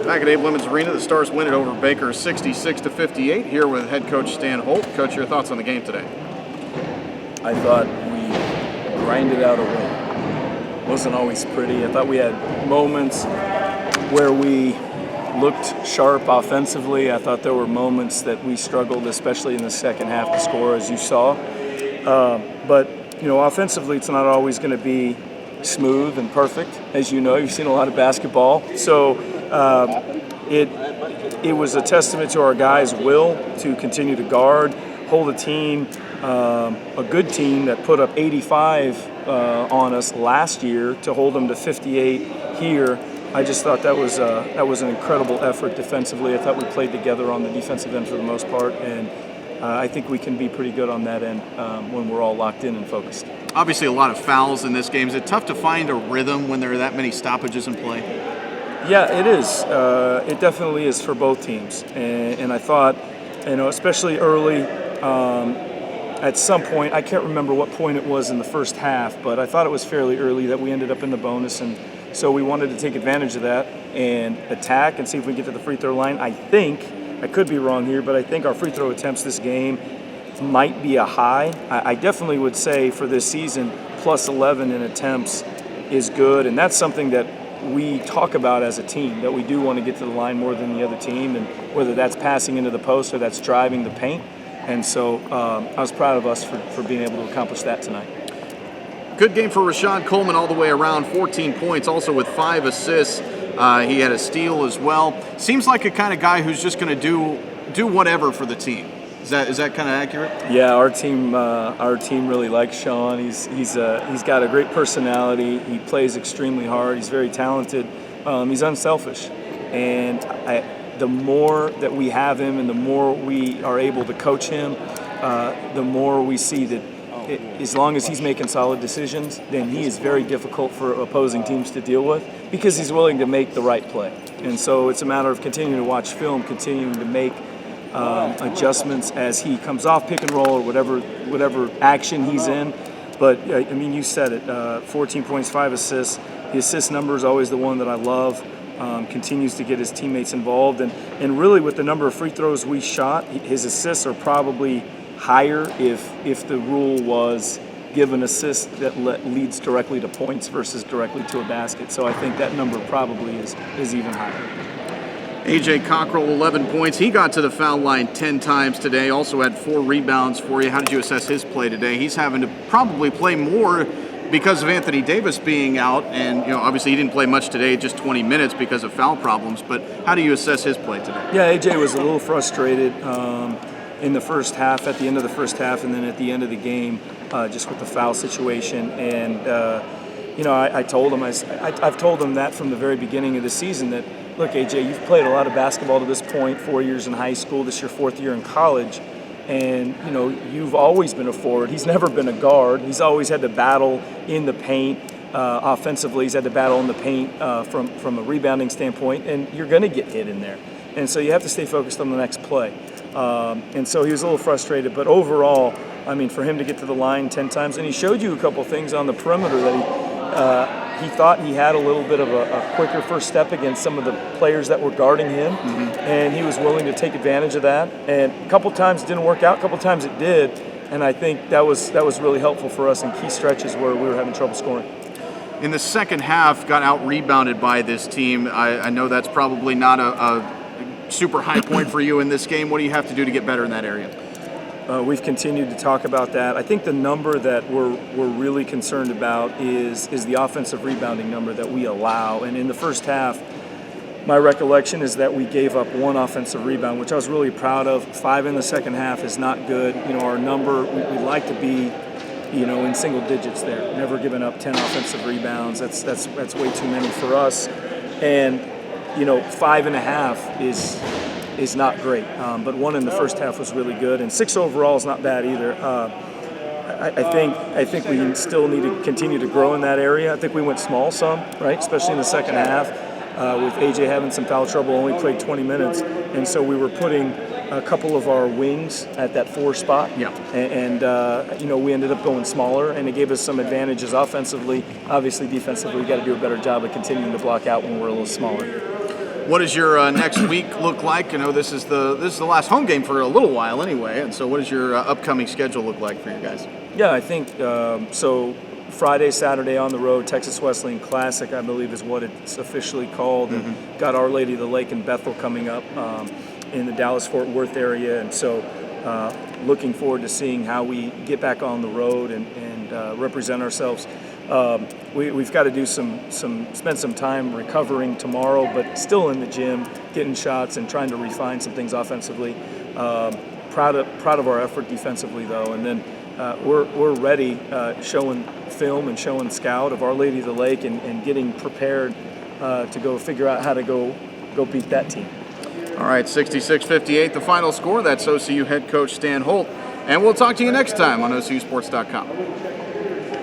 Back at Abe Lemons Arena, the Stars win it over Baker 66-58. Here with head coach Stan Holt. Coach, your thoughts on the game today? I thought we grinded out a win. It wasn't always pretty. I thought we had moments where we looked sharp offensively. I thought there were moments that we struggled, especially in the second half, to score, as you saw. But offensively, it's not always going to be smooth and perfect. As you know, you've seen a lot of basketball. So it was a testament to our guys' will to continue to guard, hold a team, a good team that put up 85 on us last year, to hold them to 58 here. I just thought that was an incredible effort defensively. I thought we played together on the defensive end for the most part, and I think we can be pretty good on that end when we're all locked in and focused. Obviously a lot of fouls in this game. Is it tough to find a rhythm when there are that many stoppages in play? Yeah, it is. It definitely is for both teams. And I thought, especially early, at some point, I can't remember what point it was in the first half, but I thought it was fairly early that we ended up in the bonus, and so we wanted to take advantage of that and attack and see if we can get to the free throw line. I could be wrong here, but I think our free throw attempts this game might be a high. I definitely would say for this season, plus 11 in attempts is good, and that's something that we talk about as a team, that we do want to get to the line more than the other team, and whether that's passing into the post or that's driving the paint. And so I was proud of us for being able to accomplish that tonight. Good game for Rashad Coleman all the way around, 14 points, also with 5 assists. He had a steal as well. Seems like a kind of guy who's just going to do whatever for the team. Is that kind of accurate? Yeah, our team really likes Sean. He's got a great personality. He plays extremely hard. He's very talented. He's unselfish, and the more that we have him and the more we are able to coach him, the more we see that as long as he's making solid decisions, then he is very difficult for opposing teams to deal with, because he's willing to make the right play. And so it's a matter of continuing to watch film, continuing to make adjustments as he comes off pick and roll or whatever action he's in. But you said it, 14 points, 5 assists. The assist number is always the one that I love. Continues to get his teammates involved, and really with the number of free throws we shot, his assists are probably higher if the rule was give an assist that leads directly to points versus directly to a basket. So I think that number probably is even higher. A.J. Cockrell, 11 points. He got to the foul line 10 times today. Also had 4 rebounds for you. How did you assess his play today? He's having to probably play more because of Anthony Davis being out, and obviously he didn't play much today, just 20 minutes because of foul problems. But how do you assess his play today? Yeah, AJ was a little frustrated in the first half, at the end of the first half, and then at the end of the game, just with the foul situation. And I told him, I've told him that from the very beginning of the season, that look, AJ, you've played a lot of basketball to this point, 4 years in high school, this is your 4th year in college. And, you've always been a forward. He's never been a guard. He's always had to battle in the paint. Offensively, he's had to battle in the paint from a rebounding standpoint, and you're going to get hit in there. And so you have to stay focused on the next play. And so he was a little frustrated. But overall, for him to get to the line 10 times, and he showed you a couple things on the perimeter that he thought he had a little bit of a quicker first step against some of the players that were guarding him, and he was willing to take advantage of that. And a couple times it didn't work out, a couple times it did, and I think that was really helpful for us in key stretches where we were having trouble scoring. In the second half, got out-rebounded by this team. I know that's probably not a super high point for you in this game. What do you have to do to get better in that area? We've continued to talk about that. I think the number that we're really concerned about is the offensive rebounding number that we allow. And in the first half, my recollection is that we gave up 1 offensive rebound, which I was really proud of. 5 in the second half is not good. Our number, we like to be, in single digits there. Never giving up 10 offensive rebounds. That's way too many for us. And 5.5 is not great, but 1 in the first half was really good, and 6 overall is not bad either. I think we still need to continue to grow in that area. I think we went small some, right, especially in the second half, with AJ having some foul trouble, only played 20 minutes, and so we were putting a couple of our wings at that 4 spot, and we ended up going smaller, and it gave us some advantages offensively. Obviously, defensively, we got to do a better job of continuing to block out when we're a little smaller. What does your next week look like? You know, this is the last home game for a little while anyway, and so what does your upcoming schedule look like for you guys? Yeah, I think so. Friday, Saturday on the road, Texas Wesleyan Classic, I believe, is what it's officially called. And got Our Lady of the Lake in Bethel coming up in the Dallas-Fort Worth area, and so looking forward to seeing how we get back on the road and represent ourselves. We've got to do spend some time recovering tomorrow, but still in the gym, getting shots and trying to refine some things offensively. Proud of our effort defensively, though, and then we're ready, showing film and showing scout of Our Lady of the Lake and getting prepared to go figure out how to go beat that team. All right, 66-58, the final score. That's OCU head coach Stan Holt. And we'll talk to you next time on OCUsports.com.